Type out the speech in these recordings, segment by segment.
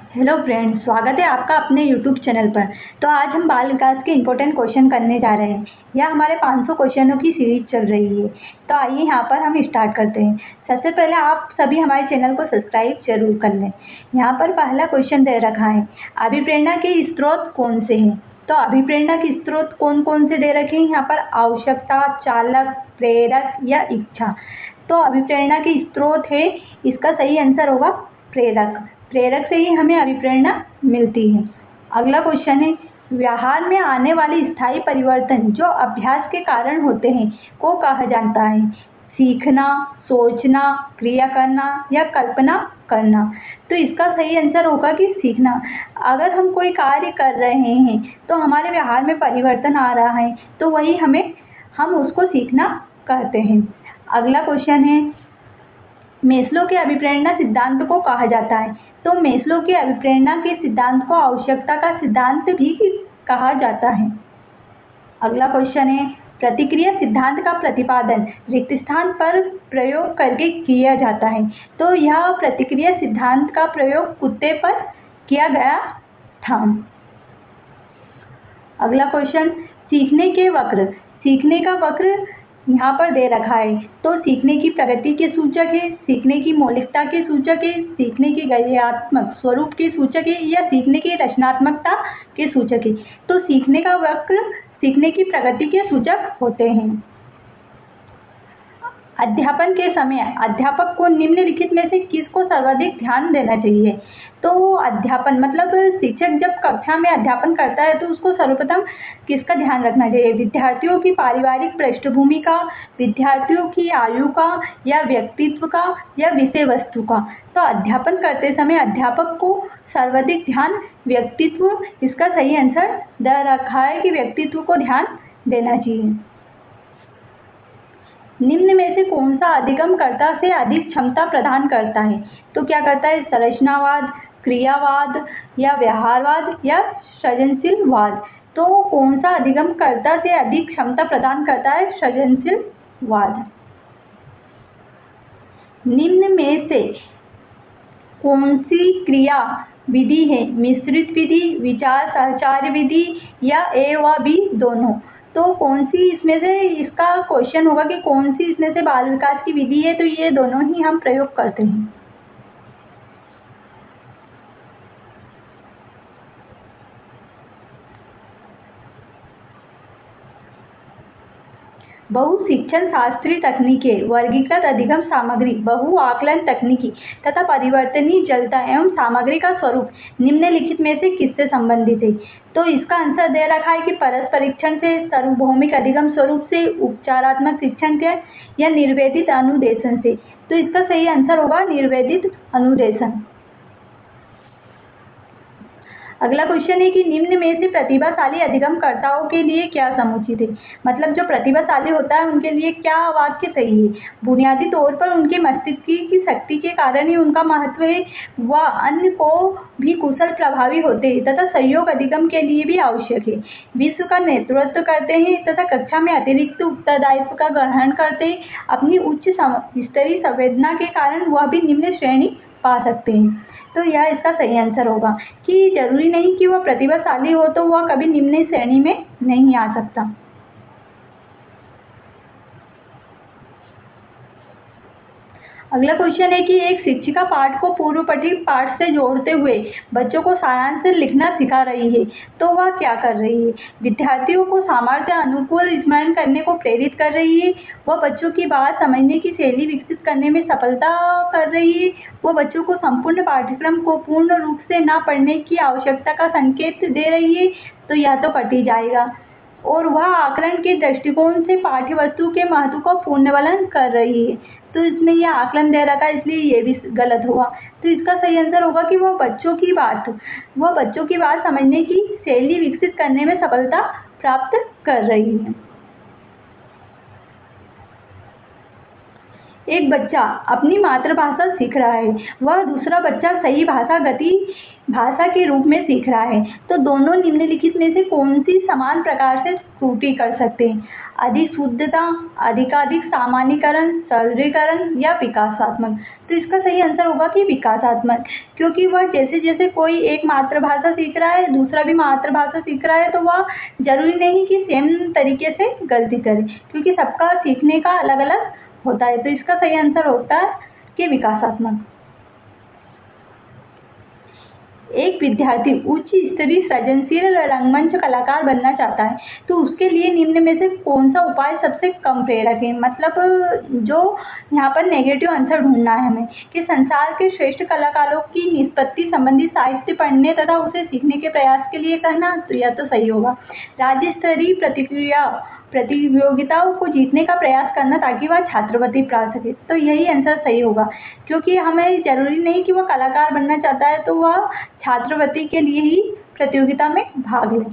Hello friends, स्वागत है आपका अपने यूट्यूब चैनल पर। तो आज हम बाल विकास के इम्पोर्टेंट क्वेश्चन करने जा रहे हैं। यह हमारे 500 क्वेश्चनों की सीरीज चल रही है। तो आइए यहाँ पर हम स्टार्ट करते हैं। सबसे पहले आप सभी हमारे चैनल को सब्सक्राइब जरूर कर लें। यहाँ पर पहला क्वेश्चन दे रखा है, अभिप्रेरणा के स्रोत कौन से हैं। तो अभिप्रेरणा के स्रोत कौन कौन से दे रखे हैं यहाँ पर, आवश्यकता, चालक, प्रेरक या इच्छा। तो अभिप्रेरणा के स्रोत है, इसका सही आंसर होगा प्रेरक। प्रेरक से ही हमें अभिप्रेरणा मिलती है। अगला क्वेश्चन है, व्यवहार में आने वाले स्थायी परिवर्तन जो अभ्यास के कारण होते हैं को कहा जाता है। सीखना, सोचना, क्रिया करना या कल्पना करना। तो इसका सही आंसर होगा कि सीखना। अगर हम कोई कार्य कर रहे हैं तो हमारे व्यवहार में परिवर्तन आ रहा है, तो वही हम उसको सीखना कहते हैं। अगला क्वेश्चन है, मेस्लो के अभिप्रेरणा सिद्धांत को कहा जाता है। तो मेस्लो के अभिप्रेरणा के सिद्धांत को आवश्यकता का सिद्धांत भी कहा जाता है। अगला क्वेश्चन है, प्रतिक्रिया सिद्धांत का प्रतिपादन रिक्त स्थान पर प्रयोग करके किया जाता है। तो यह प्रतिक्रिया सिद्धांत का प्रयोग कुत्ते पर किया गया था। अगला क्वेश्चन, सीखने के वक्र। सीखने का वक्र यहाँ पर दे रखा है। तो सीखने की प्रगति के सूचक है, सीखने की मौलिकता के सूचक है, सीखने के गद्यात्मक स्वरूप के सूचक है या सीखने की रचनात्मकता के सूचक है। तो सीखने का वक्र सीखने की प्रगति के सूचक होते हैं। अध्यापन के समय अध्यापक को निम्नलिखित में से किसको सर्वाधिक ध्यान देना चाहिए। तो अध्यापन मतलब शिक्षक जब कक्षा में अध्यापन करता है तो उसको सर्वप्रथम किसका ध्यान रखना चाहिए, विद्यार्थियों की पारिवारिक पृष्ठभूमि का, विद्यार्थियों की आयु का या व्यक्तित्व का या विषय वस्तु का। तो अध्यापन करते समय अध्यापक को सर्वाधिक ध्यान व्यक्तित्व, इसका सही आंसर दे रखा है कि व्यक्तित्व को ध्यान देना चाहिए। निम्न में से कौन सा अधिगमकर्ता से अधिक क्षमता प्रदान करता है। तो क्या करता है, संरचनावाद, क्रियावाद या व्यवहारवाद या सृजनशीलवाद। तो कौन सा अधिगमकर्ता से अधिक क्षमता प्रदान करता है, सृजनशीलवाद। निम्न में से कौन सी क्रिया विधि है, मिश्रित विधि, विचार सहचार्य विधि या ए व बी दोनों। तो कौन सी इसमें से, इसका क्वेश्चन होगा कि कौन सी इसमें से बाल विकास की विधि है। तो ये दोनों ही हम प्रयोग करते हैं। बहु शिक्षण शास्त्रीय तकनीकें, वर्गीकृत अधिगम सामग्री, बहु आकलन तकनीकी तथा परिवर्तनीय जलता एवं सामग्री का स्वरूप निम्नलिखित में से किससे संबंधित है। तो इसका आंसर दे रखा है कि परस्पर परीक्षण से, सार्वभौमिक अधिगम स्वरूप से, उपचारात्मक शिक्षण के या निर्वेदित अनुदेशन से। तो इसका सही आंसर होगा निर्वेदित अनुदेशन। अगला क्वेश्चन है कि निम्न में से प्रतिभाशाली अधिगमकर्ताओं के लिए क्या समुचित है। मतलब जो प्रतिभाशाली होता है उनके लिए क्या वाक्य सही है। बुनियादी तौर पर उनके मस्तिष्क की शक्ति के कारण ही उनका महत्व है, वह अन्य को भी कुशल प्रभावी होते हैं तथा सहयोग अधिगम के लिए भी आवश्यक है। विश्व का नेतृत्व करते हैं तथा कक्षा में अतिरिक्त उत्तरदायित्व का ग्रहण करते हैं। अपनी उच्च स्तरीय संवेदना के कारण वह भी निम्न श्रेणी पा सकते हैं। तो यह इसका सही आंसर होगा कि जरूरी नहीं कि वह प्रतिभाशाली हो तो वह कभी निम्न श्रेणी में नहीं आ सकता। अगला क्वेश्चन है कि एक शिक्षिका पाठ को पूर्व पठित पाठ से जोड़ते हुए बच्चों को सारांश लिखना सिखा रही है, तो वह क्या कर रही है। विद्यार्थियों को सामर्थ्य अनुकूल स्मरण करने को प्रेरित कर रही है, वह बच्चों की बात समझने की शैली विकसित करने में सफलता कर रही है, वह बच्चों को संपूर्ण पाठ्यक्रम को पूर्ण रूप से न पढ़ने की आवश्यकता का संकेत दे रही है। तो यह तो कट ही जाएगा। और वह आकलन के दृष्टिकोण से पाठ्य वस्तु के महत्व को पुनर्वलन कर रही है। तो इसमें यह आकलन दे रखा है, इसलिए ये भी गलत हुआ। तो इसका सही आंसर होगा कि वह बच्चों की बात समझने की शैली विकसित करने में सफलता प्राप्त कर रही है। एक बच्चा अपनी मातृभाषा सीख रहा है, वह दूसरा बच्चा सही भाषा के रूप में सीख रहा है, तो दोनों निम्नलिखित में से कौन सी समान प्रकार से त्रुटि कर सकते हैं? अधिक शुद्धता, अधिकाधिक सामान्यीकरण, सरलीकरण या विकासात्मक। तो इसका सही आंसर होगा कि विकासात्मक, क्योंकि वह जैसे जैसे कोई एक मातृभाषा सीख रहा है, दूसरा भी मातृभाषा सीख रहा है, तो वह जरूरी नहीं कि सेम तरीके से गलती करे, क्योंकि सबका सीखने का अलग अलग होता है। तो इसका सही आंसर होता है कि विकासात्मक। एक विद्यार्थी उच्च स्तरीय सृजनशील रंगमंच कलाकार बनना चाहता है, तो उसके लिए निम्न में से कौन सा उपाय सबसे कम प्रेरक है? मतलब जो यहाँ पर नेगेटिव आंसर ढूंढना है हमें कि संसार के श्रेष्ठ कलाकारों की निष्पत्ति संबंधी साहित्य पढ़ने तथा उसे सीखने के प्रयास के लिए कहना, तो यह तो सही होगा। राज्य स्तरीय प्रतियोगिताओं को जीतने का प्रयास करना ताकि वह छात्रवृत्ति पा सके, तो यही आंसर सही होगा, क्योंकि हमें जरूरी नहीं कि वह कलाकार बनना चाहता है तो वह छात्रवृत्ति के लिए ही प्रतियोगिता में भाग ले।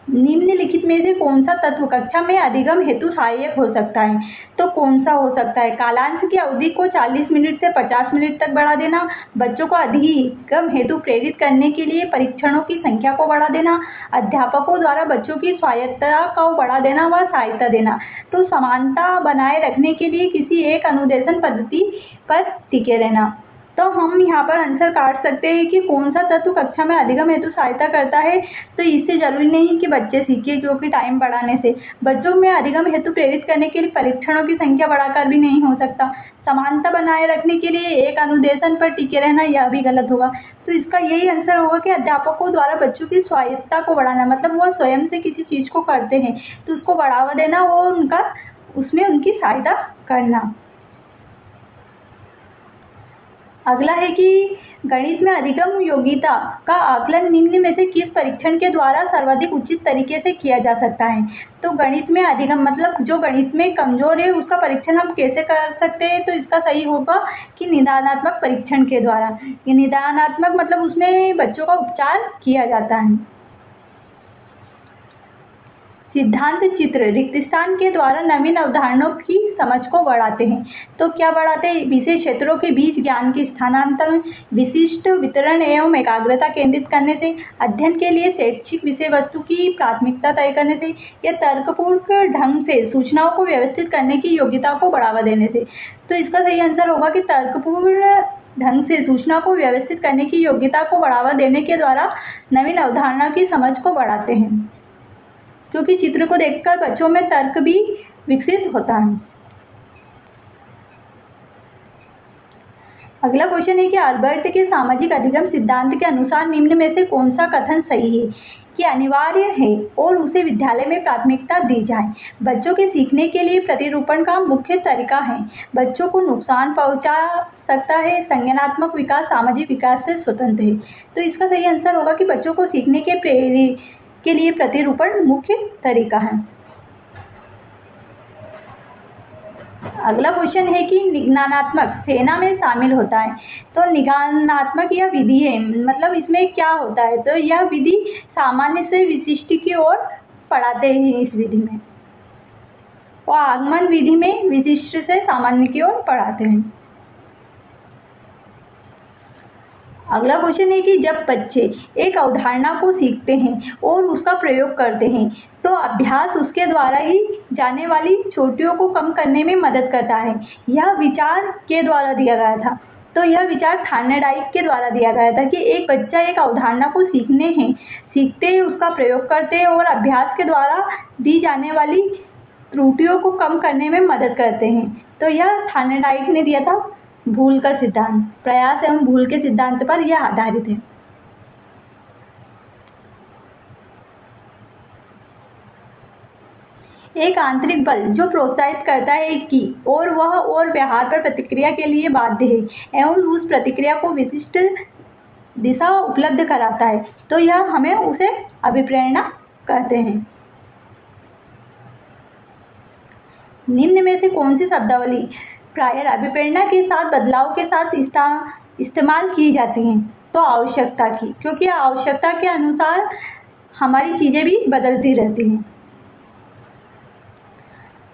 निम्नलिखित में से कौन सा तत्व कक्षा में अधिगम हेतु सहायक हो सकता है? तो कौन सा हो सकता है? कालांश की अवधि को 40 मिनट से 50 मिनट तक बढ़ा देना, बच्चों को अधिगम हेतु प्रेरित करने के लिए परीक्षणों की संख्या को बढ़ा देना, अध्यापकों द्वारा बच्चों की स्वायत्तता को बढ़ा देना व सहायता देना। तो समानता बनाए रखने के लिए किसी एक अनुदेशन पद्धति पर टिके रहना। तो हम यहाँ पर आंसर काट सकते हैं कि कौन सा तत्व कक्षा में अधिगम हेतु सहायता करता है। तो इससे जरूरी नहीं कि बच्चे सीखे, क्योंकि टाइम बढ़ाने से बच्चों में अधिगम हेतु प्रेरित करने के लिए परीक्षणों की संख्या बढ़ाकर भी नहीं हो सकता। समानता बनाए रखने के लिए एक अनुदेशन पर टिके रहना, यह भी गलत होगा। तो इसका यही आंसर होगा कि अध्यापकों द्वारा बच्चों की स्वायत्तता को बढ़ाना, मतलब वो स्वयं से किसी चीज को करते हैं तो उसको बढ़ावा देना, वो उसमें उनकी सहायता करना। अगला है कि गणित में अधिगम योग्यता का आकलन निम्न में से किस परीक्षण के द्वारा सर्वाधिक उचित तरीके से किया जा सकता है? तो गणित में अधिगम मतलब जो गणित में कमजोर है उसका परीक्षण हम कैसे कर सकते हैं? तो इसका सही होगा कि निदानात्मक परीक्षण के द्वारा। ये निदानात्मक मतलब उसमें बच्चों का उपचार किया जाता है। सिद्धांत चित्र रिक्त स्थान के द्वारा नवीन अवधारणाओं की समझ को बढ़ाते हैं। तो क्या बढ़ाते हैं? विशेष क्षेत्रों के बीच ज्ञान के स्थानांतरण, विशिष्ट वितरण एवं एकाग्रता केंद्रित करने से, अध्ययन के लिए शैक्षिक विषय वस्तु की प्राथमिकता तय करने से, या तर्कपूर्ण ढंग से सूचनाओं को व्यवस्थित करने की योग्यता को बढ़ावा देने से। तो इसका सही आंसर होगा कि तर्कपूर्ण ढंग से सूचना को व्यवस्थित करने की योग्यता को बढ़ावा देने के द्वारा नवीन अवधारणा की समझ को बढ़ाते हैं, क्योंकि चित्र को देखकर बच्चों में तर्क भी विकसित होता है। अगला क्वेश्चन है कि अल्बर्ट के सामाजिक अधिगम सिद्धांत के अनुसार निम्न में से कौन सा कथन सही है कि अनिवार्य है और उसे विद्यालय में प्राथमिकता दी जाए? बच्चों के सीखने के लिए प्रतिरूपण का मुख्य तरीका है, बच्चों को नुकसान पहुंचा सकता है, संज्ञानात्मक विकास सामाजिक विकास से स्वतंत्र है। तो इसका सही आंसर होगा कि बच्चों को सीखने के लिए प्रतिरूपण मुख्य तरीका है। अगला क्वेश्चन है कि निगमनात्मक सेना में शामिल होता है। तो निगमनात्मक यह विधि है, मतलब इसमें क्या होता है? तो यह विधि सामान्य से विशिष्ट की ओर पढ़ाते हैं इस विधि में, और आगमन विधि में विशिष्ट से सामान्य की ओर पढ़ाते हैं। अगला क्वेश्चन है कि जब बच्चे एक अवधारणा को सीखते हैं और उसका प्रयोग करते हैं तो अभ्यास उसके द्वारा ही जाने वाली चोटियों को कम करने में मदद करता है। यह विचार के द्वारा दिया गया था। तो यह विचार थार्नडाइक के द्वारा दिया गया था कि एक बच्चा एक अवधारणा को सीखते उसका प्रयोग करते हैं और अभ्यास के द्वारा दी जाने वाली त्रुटियों को कम करने में मदद करते हैं। तो यह थार्नडाइक ने दिया था भूल का सिद्धांत, प्रयास एवं भूल के सिद्धांत पर यह आधारित है। एक आंतरिक बल जो प्रोत्साहित करता है कि और वह और व्यवहार पर प्रतिक्रिया के लिए बाध्य है एवं उस प्रतिक्रिया को विशिष्ट दिशा उपलब्ध कराता है, तो यह हमें उसे अभिप्रेरणा कहते हैं। निम्न में से कौन सी शब्दावली प्रायः अभिप्रेरणा के साथ बदलाव के साथ इस्तेमाल की जाती हैं? तो आवश्यकता की, क्योंकि आवश्यकता के अनुसार हमारी चीजें भी बदलती रहती हैं।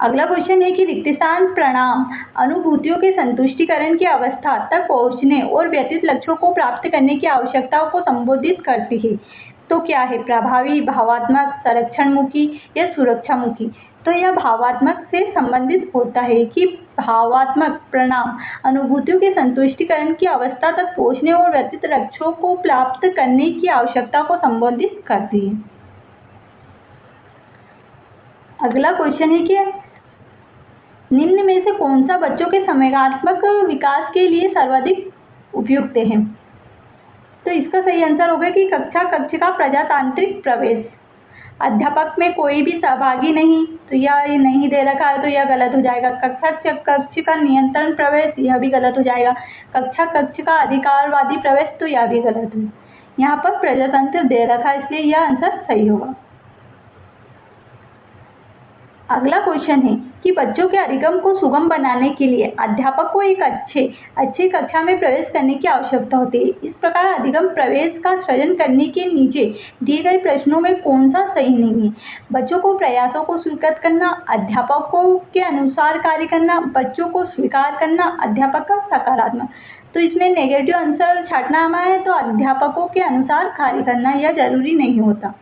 अगला क्वेश्चन है कि रिक्त स्थान प्रणाम अनुभूतियों के संतुष्टिकरण की अवस्था तक पहुंचने और व्यतीत लक्ष्यों को प्राप्त करने की आवश्यकताओं को संबोधित करती है। तो क्या है, प्रभावी, भावात्मक, संरक्षणमुखी या सुरक्षामुखी? तो यह भावात्मक से संबंधित होता है कि भावात्मक प्रणाम अनुभूतियों के संतुष्टिकरण की अवस्था तक पहुंचने और व्यतीत लक्ष्यों को प्राप्त करने की आवश्यकता को संबोधित करती है। अगला क्वेश्चन है कि निम्न में से कौन सा बच्चों के संवेगात्मक विकास के लिए सर्वाधिक उपयुक्त है? तो इसका सही आंसर होगा कि कक्षा प्रजातांत्रिक प्रवेश। अध्यापक में कोई भी सहभागी नहीं, तो यह नहीं दे रखा है तो यह गलत हो जाएगा। कक्षा नियंत्रण प्रवेश, यह भी गलत हो जाएगा। कक्षा अधिकारवादी प्रवेश, तो यह भी गलत है। यहाँ पर प्रजातंत्र दे रखा है, इसलिए यह आंसर सही होगा। अगला क्वेश्चन है कि बच्चों के अधिगम को सुगम बनाने के लिए अध्यापक को एक अच्छी कक्षा में प्रवेश करने की आवश्यकता होती है। इस प्रकार अधिगम प्रवेश का सृजन करने के नीचे दिए गए प्रश्नों में कौन सा सही नहीं है? बच्चों को प्रयासों को स्वीकृत करना, अध्यापकों के अनुसार कार्य करना, बच्चों को स्वीकार करना, अध्यापक का सकारात्मक। तो इसमें नेगेटिव आंसर छांटना हमारा है, तो अध्यापकों के अनुसार कार्य करना यह जरूरी नहीं होता।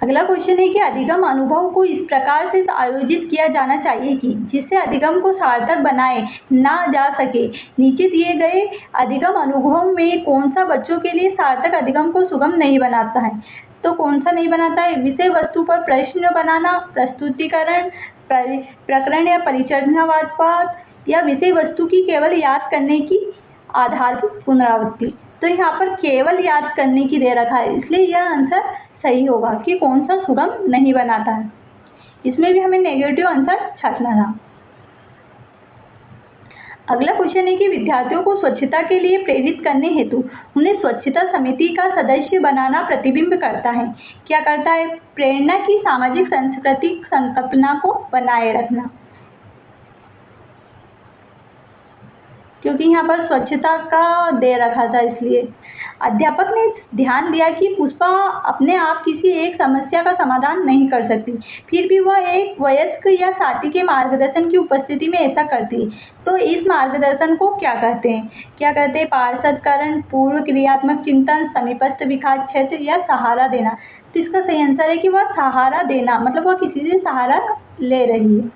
अगला क्वेश्चन है कि अधिगम अनुभव को इस प्रकार से आयोजित किया जाना चाहिए कि जिससे अधिगम को सार्थक बनाए ना जा सके। नीचे दिए गए अधिगम अनुभव में कौन सा बच्चों के लिए सार्थक अधिगम को सुगम नहीं बनाता है? तो कौन सा नहीं बनाता है? विषय वस्तु पर प्रश्न बनाना, प्रस्तुतिकरण, प्रकरण या परिचर्यावाद, या विषय वस्तु की केवल याद करने की आधारभूत पुनरावृत्ति। तो यहाँ पर केवल याद करने की दे रखा है, इसलिए यह आंसर सही होगा कि कौन सा सुगम नहीं बनाता है। इसमें भी हमें नेगेटिव आंसर छांटना था। अगला क्वेश्चन है कि विद्यार्थियों को स्वच्छता के लिए प्रेरित करने हेतु उन्हें स्वच्छता समिति का सदस्य बनाना प्रतिबिंब करता है। क्या करता है? प्रेरणा की सामाजिक सांस्कृतिक संकल्पना को बनाए रखना, क्योंकि यहाँ पर स्वच्छता का दे रखा था, इसलिए अध्यापक ने ध्यान दिया कि पुष्पा अपने आप किसी एक समस्या का समाधान नहीं कर सकती, फिर भी वह एक वयस्क या साथी के मार्गदर्शन की उपस्थिति में ऐसा करती है। तो इस मार्गदर्शन को क्या कहते हैं? पार्षदकरण, पूर्व क्रियात्मक चिंतन, समीपस्थ विकास क्षेत्र या सहारा देना। तो इसका सही आंसर है कि वह सहारा देना, मतलब वह किसी से सहारा ले रही है।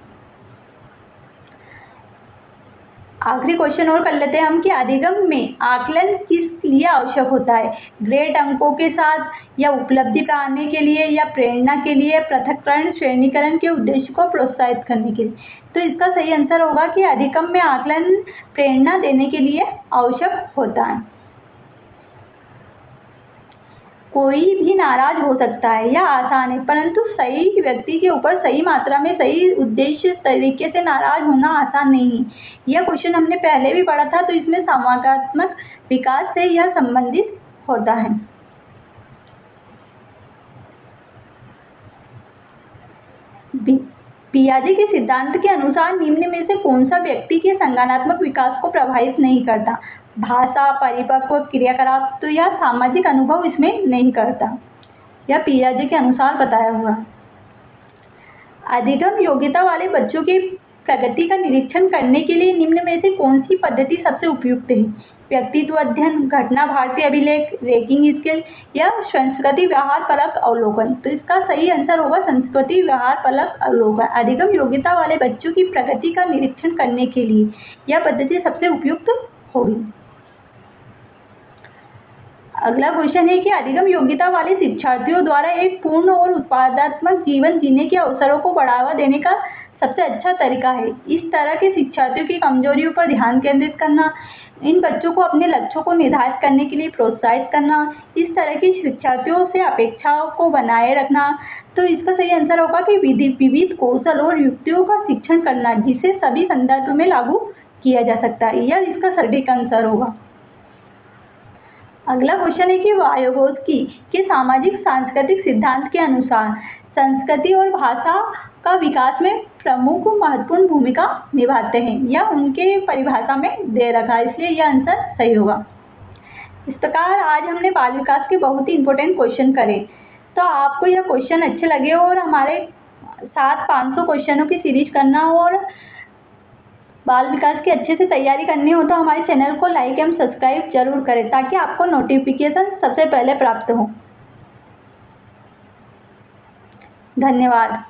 आखिरी क्वेश्चन और कर लेते हैं हम कि अधिगम में आकलन किस लिए आवश्यक होता है? ग्रेड अंकों के साथ, या उपलब्धि पाने के लिए, या प्रेरणा के लिए, पृथक्करण श्रेणीकरण के उद्देश्य को प्रोत्साहित करने के लिए। तो इसका सही आंसर होगा कि अधिगम में आकलन प्रेरणा देने के लिए आवश्यक होता है। कोई भी नाराज हो सकता है, यह आसान है, परंतु सही व्यक्ति के ऊपर सही मात्रा में सही उद्देश्य तरीके से नाराज होना आसान नहीं है। यह क्वेश्चन हमने पहले भी पढ़ा था, तो इसमें संवेगात्मक विकास से यह संबंधित होता है। पियाजे के सिद्धांत के अनुसार निम्न में से कौन सा व्यक्ति के संज्ञानात्मक विकास को प्रभावित नहीं करता? भाषा, परिपक्व क्रियाकलाप, तो यह सामाजिक अनुभव इसमें नहीं करता। यह पियाजे के अनुसार बताया हुआ। अधिगम योग्यता वाले बच्चों के प्रगति का निरीक्षण करने के लिए निम्न में से कौन सी पद्धति सबसे उपयुक्त है? व्यक्तित्व अध्ययन, घटना भारतीय अभिलेख, रैंकिंग स्केल, या संस्कृति व्यवहार परक अवलोकन। तो इसका सही आंसर होगा संस्कृति व्यवहार परक अवलोकन। अधिगम योग्यता वाले बच्चों की प्रगति का निरीक्षण करने के लिए यह पद्धति सबसे उपयुक्त होगी। अगला क्वेश्चन है कि अधिगम योग्यता वाले शिक्षार्थियों द्वारा एक पूर्ण और उत्पादनात्मक जीवन जीने के अवसरों को बढ़ावा देने का सबसे अच्छा तरीका है। इस तरह के शिक्षार्थियों की कमजोरियों पर ध्यान केंद्रित करना, इन बच्चों को अपने लक्ष्यों को निर्धारित करने के लिए प्रोत्साहित करना, इस तरह के शिक्षार्थियों से अपेक्षाओं को बनाए रखना। तो इसका सही आंसर होगा कि विविध कौशल और युक्तियों का शिक्षण करना, जिसे सभी संदर्भ में लागू किया जा सकता है। यह इसका सटीक आंसर होगा। अगला क्वेश्चन है कि वायोगोस्की के सामाजिक सांस्कृतिक सिद्धांत के अनुसार संस्कृति और भाषा का विकास में प्रमुख महत्वपूर्ण भूमिका निभाते हैं, या उनके परिभाषा में दे रखा है, इसलिए यह आंसर सही होगा। इस प्रकार आज हमने बाल विकास के बहुत ही इंपॉर्टेंट क्वेश्चन करे। तो आपको यह क्वेश्चन अच्छे लगे हो और हमारे साथ 500 क्वेश्चनों की सीरीज करना हो और बाल विकास की अच्छे से तैयारी करनी हो तो हमारे चैनल को लाइक एवं सब्सक्राइब जरूर करें ताकि आपको नोटिफिकेशन सबसे पहले प्राप्त हो। धन्यवाद।